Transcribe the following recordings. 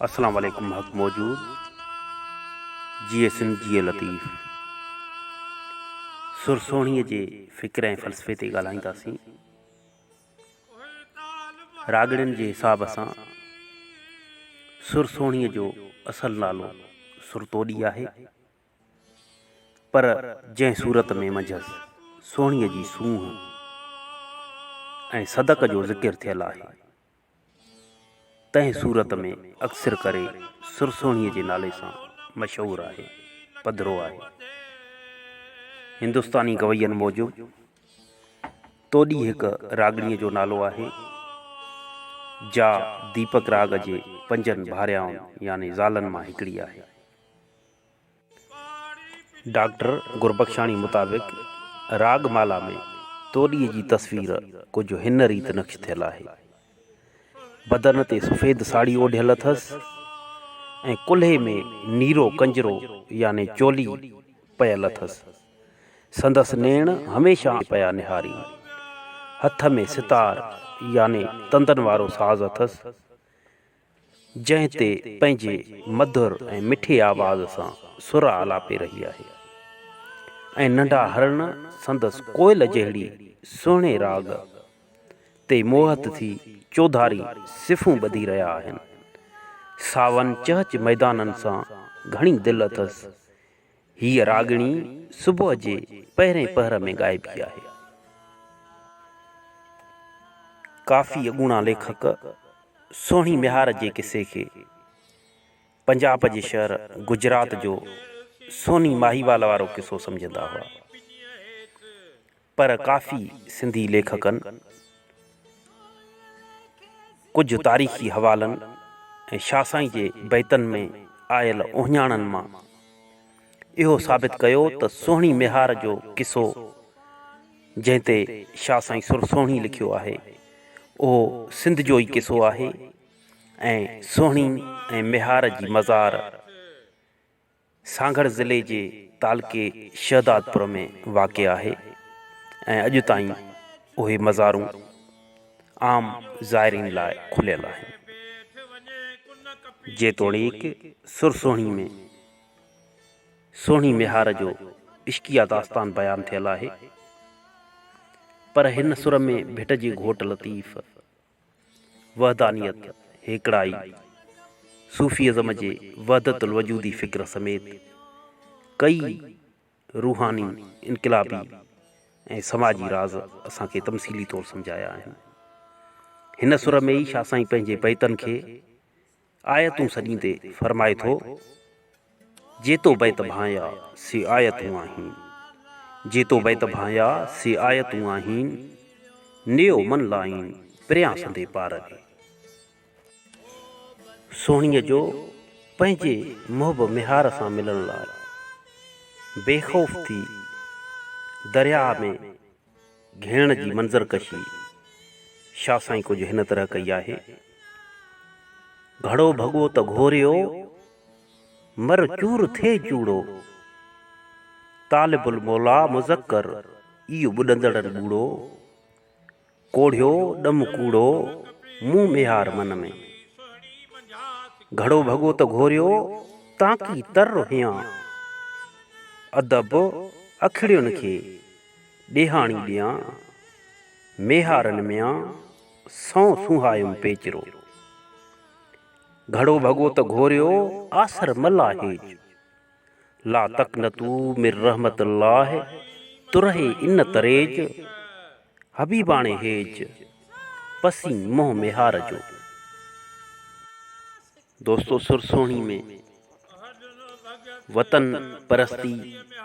अस्सलाम वालेकुम हक़ मौजूद जिए सिंध जिए लतीफ़ सुरसोणीअ जे फ़िक्र ऐं फ़लसफ़े ते ॻाल्हाईंदासीं। राॻड़ियुनि जे हिसाब सां सुरसोणीअ जो असल नालो सुरतोॾी आहे, पर जंहिं सूरत में मंझंदि सोणीअ जी सूंहुं ऐं सदक जो ज़िक्र थियल आहे, तंहिं सूरत में अक्सर करे सुरसोणीअ जे नाले सां मशहूरु आहे, पधिरो आहे। हिंदुस्तानी गवैयनि मूजिबि तोॾी हिकु राॻड़ीअ जो नालो आहे, जा दीपक राग जे पंजनि भारियाउनि यानी ज़ालनि मां हिकिड़ी आहे। डॉक्टर गुरबख्शाणी मुताबिक़ रागमाला में तोॾीअ जी तस्वीर कुझु हिन रीति नक्श थियल आहे। बदन ते सफ़ेद साड़ी ओढ़ियल अथसि ऐं कुल्हे में नीरो कंजरो यानी चोली पयल अथसि। संदसि नेण हमेशह पिया निहारी। हथ में सितार यानी तंदन वारो साज़ अथसि, जंहिं ते पंहिंजे मधुर ऐं मिठे आवाज़ सां सुर आलापे रही आहे ऐं नंढा हरण संदसि कोयल जहिड़ी सुहिणे राग ते मोहत थी चौधारी सिफ़ूं ॿधी रहिया आहिनि। सावन चहच मैदाननि सां घणी दिलि अथसि। हीअ राॻिणी सुबुह जे पहिरें पहर में ॻाइबी आहे। काफ़ी अॻूणा लेखक सोहिणी मिहार जे किसे खे पंजाब जे शहर गुजरात जो सोनी माहीवाल वारो किसो सम्झंदा हुआ, पर काफ़ी सिंधी लेखकनि कुझु तारीख़ी हवालनि ऐं शाहसाई जे बैतनि में आयल ओहञाणनि मां इहो साबित कयो त सोहिणी मिहार जो किसो जंहिं ते शाहसाई सुरसोणी लिखियो आहे, उहो सिंध जो ई किसो आहे ऐं सोहिणी ऐं मिहार जी मज़ार सांगड़ ज़िले जे तालके शहदादपुर में वाक़िअ आहे ऐं अॼु ताईं उहे मज़ारूं आम ज़ाइरीन लाइ खुलियल आहिनि। जेतोणीकि सुरसोणी में सोहिणी मिहार जो इश्किया दास्तान बयानु थियल आहे, पर हिन सुर में भिट जी घोट लतीफ़, वहदानियत, हेकड़ाई, सूफ़ीज़म जे वहदतुल वजूदी फ़िक्र समेत कई रूहानी, इनक़िलाबी ऐं समाजी राज़ असांखे तमसीली तौरु सम्झाया आहिनि। हिन सुर में ई शाहसाई पंहिंजे बैतनि खे आयतूं सॼींदे फ़रमाए थो, जेतो बैत भाया से आयतूं आहिनि, जेतो बैत भाया से आयतूं आहिनि, नियो मन लाइन परियां संदे पार खे। सोहिणीअ जो पंहिंजे मुहब मिहार सां मिलण लाइ बेख़ौफ़ थी दरिया में घेण जी मंज़रकशी शाहसाई कुझु हिन तरह कई आहे। घड़ो भॻो त घोरियो मर चूर थे चूड़ो, तालिबुल मौला मुज़क्कर इहो ॿुॾंदड़ ॿूड़ो, कोढ़ियो ॾम कूड़ो मुंहुं मिहार मन में। घड़ो भॻो त घोरियो ताकी तर हियां, अदब अखिड़ियुनि खे ॾेहाणी ॾियां, मेहारनि मियां सौ सुहायुमि पेचरो। घड़ो भॻो त घोरियो आसर मल्ला हेज, ला तक़नतू मिर रहमतिल्लाह तुरहे इन तरेज, हबीबाणे हेज पसी मोह मिहार जो। दोस्तों, सुरसोणी में वतन परस्ती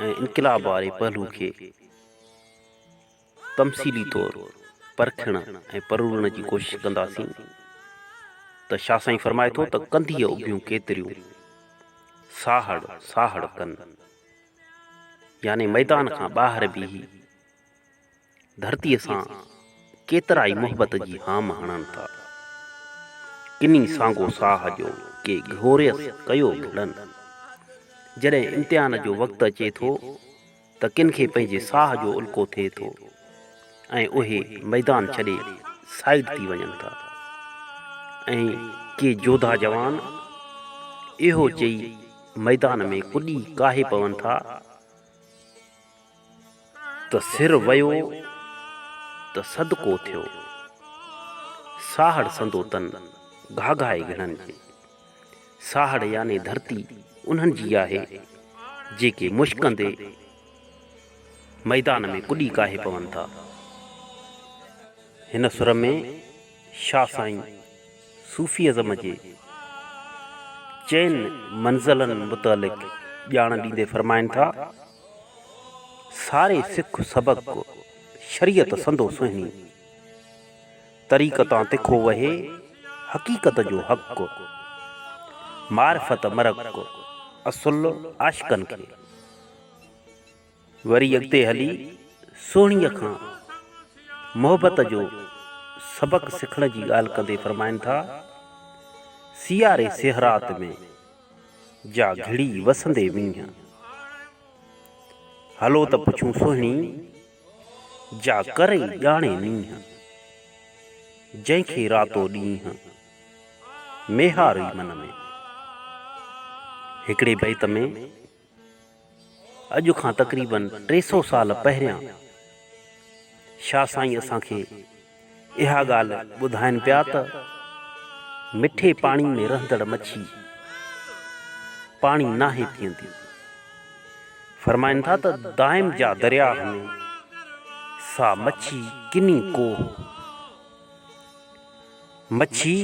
ऐं इनक़िलाब वारे पहलू खे तमसीली तौरु परखण ऐं परूरण जी कोशिशि कंदासीं त शाहसाई फ़रमाए थो त कंधीअ उभियूं केतिरियूं साहड़ साहड़ कनि, यानी मैदान खां ॿाहिरि बीही धरतीअ सां केतिरा ई मुहबत जी हाम हणनि था। किनी सांगो साह जो के घोरियस कयो भिड़नि, जॾहिं इम्तिहान जो वक़्तु अचे थो त किन खे पंहिंजे साह जो उल्को थिए थो ऐं उहे मैदान छॾे साइड थी वञनि था ऐं के जोधा जवान इहो चई मैदान में कुॾी काहे पवनि था त सिर वयो त सदको थियो। साहड़ संदो तन घाघाए गिणनि जे। साहड़ याने धरती उन्हनि जी आहे जेके मुश्कंदे मैदान में कुॾी काहे पवनि था। हिन सुर में शाह साईं सूफ़ीअज़म जे चैन मंज़िलनि मुतालिक़ ॼाण ॾींदे फ़रमाइनि था, सारे सिख सबक शरीयत संदो सुहिणी, तरीक़तां तिखो वहे हक़ीक़त जो हक़, मारिफत मरक असुल आशिकनि खे। वरी अॻिते हली सोहणीअ खां मोहबत जो सबक सिखण जी ॻाल्हि कंदे फ़रमाइनि था, सियारे सिहरात में जा घिड़ी वसंदे मींहं, हलो त पुछूं सोहिणी जा करे ॼाणे नींहं, जंहिंखे रातो ॾींहं मेहार ई मन में। हिकिड़े बैत में अॼु खां तक़रीबन 300 साल पहिरियां शाह साईं असांखे इहा ॻाल्हि ॿुधाइनि पिया त मिठे पाणी में रहंदड़ मच्छी पाणी नाहे पीअंदी। फ़रमाइनि था त दाइम जा दरिया में सा मच्छी किनी कोह, मच्छी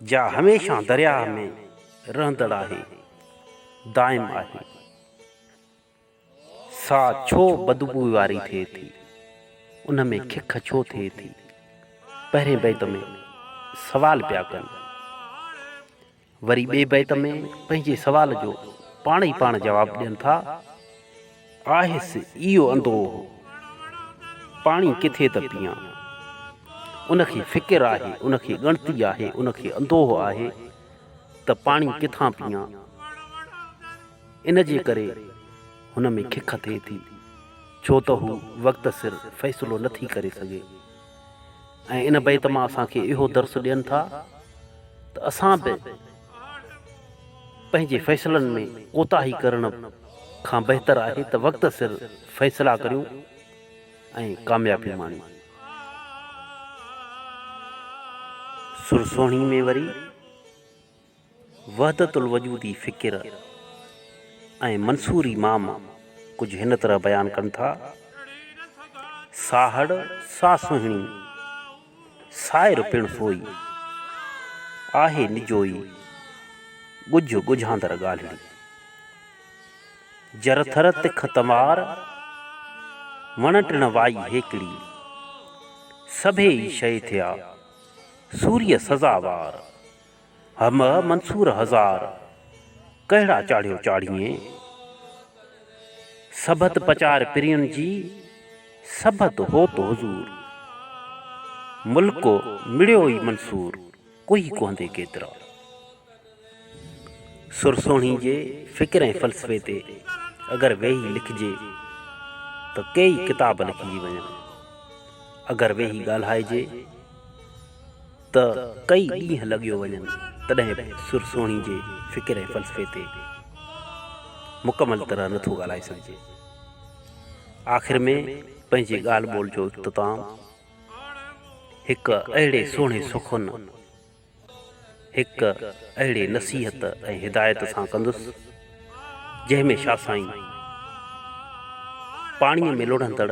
जा हमेशा दरिया में रहंदड़ आहे, दाइम आहे। सा छो बदबू वारी थिए थी, उन में खिख छो थिए थी। पहिरें बैत में सवाल पिया कनि, वरी ॿिए बैत में पंहिंजे सवाल जो पाण ई पाण जवाबु ॾियनि था, आहेसि इहो अंधो पाणी किथे त पीआं, उनखे फ़िकिर आहे, उनखे ॻणती आहे, उनखे अंदोह आहे त पाणी किथां पीआं। इन जे करे हुन में खिख थिए थी, छो त हू वक़्त सिर फ़ैसिलो नथी करे सघे। ऐं इन बैत मां असांखे इहो दर्स ॾियनि था त असां बि पंहिंजे फ़ैसिलनि में कोताही करण खां बहितर आहे त वक़्त सिर फ़ैसिला करियूं ऐं कामयाबी माणियूं। सुरसोणी में वरी वहदतुल वजूदी फ़िकिर ऐं मंसूरी माम कुझु हिन तरह बयानु कनि था, साहड़ सा सुहिणी साइर पिणु सोई, आहे निजोई ॻुझ ॻुझांदड़ ॻाल्हिड़ी, जरथर तिख तमार वण टिण वाई हेकड़ी, सभे ई शइ थिया सूर्य सज़ावार, हम मंसूर हज़ार कहिड़ा चाढ़ियो चाढ़ीअ, सबत पचार पिरियन जी सबत हो तो हुजूर, मुल्को मिड़ियो ई मंसूर कोई कोहंदे केतिरा। सुरसोणी जे फ़िक्र ऐं फ़लसफ़े ते अगरि वेही लिखिजे त कई किताब लिखिजी वञनि, अगरि वेही ॻाल्हाइजे त कई ॾींहं लॻियो वञनि, तॾहिं बि सुरसोणी जे फ़िक्र ऐं फ़लसफ़े ते मुकमल तरह नथो ॻाल्हाए सघिजे। आख़िर में पंहिंजे ॻाल्हि ॿोल जो इख़्तिताम हिकु अहिड़े सुहिणे सुखुन, हिकु अहिड़े नसीहत ऐं हिदायत सां कंदुसि जंहिंमें शाह साईं पाणीअ में लुढ़ंदड़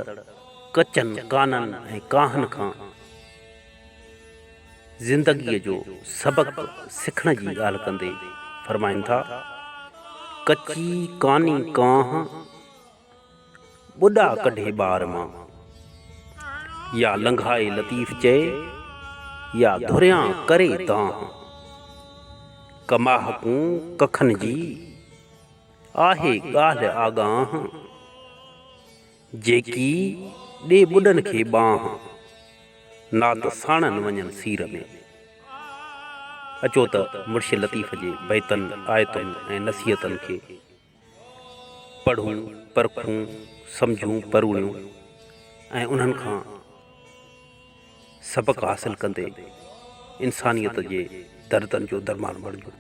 कचनि काननि ऐं काहनि खां ज़िंदगीअ जो सबक सिखण जी ॻाल्हि कंदे फ़रमाइनि था, कची कानी कांह ॿुॾा कढे ॿार मां, या लंघाए लतीफ़ चए या धुरियां करे दांह, कमाहकूं कखनि जी आहे ॻाल्हि आगाह, जेकी ॾे ॿुॾनि खे ॿांह, ना त साणनि वञनि सीर में। अचो त मुर्शिद लतीफ़ जे बैतनि आयतुनि ऐं नसीहतनि खे पढ़ूं, परखूं, सम्झूं, परूणियूं ऐं उन्हनि खां सबक़ हासिल कंदे इंसानियत जे दर्दनि जो दरमान बणिजूं।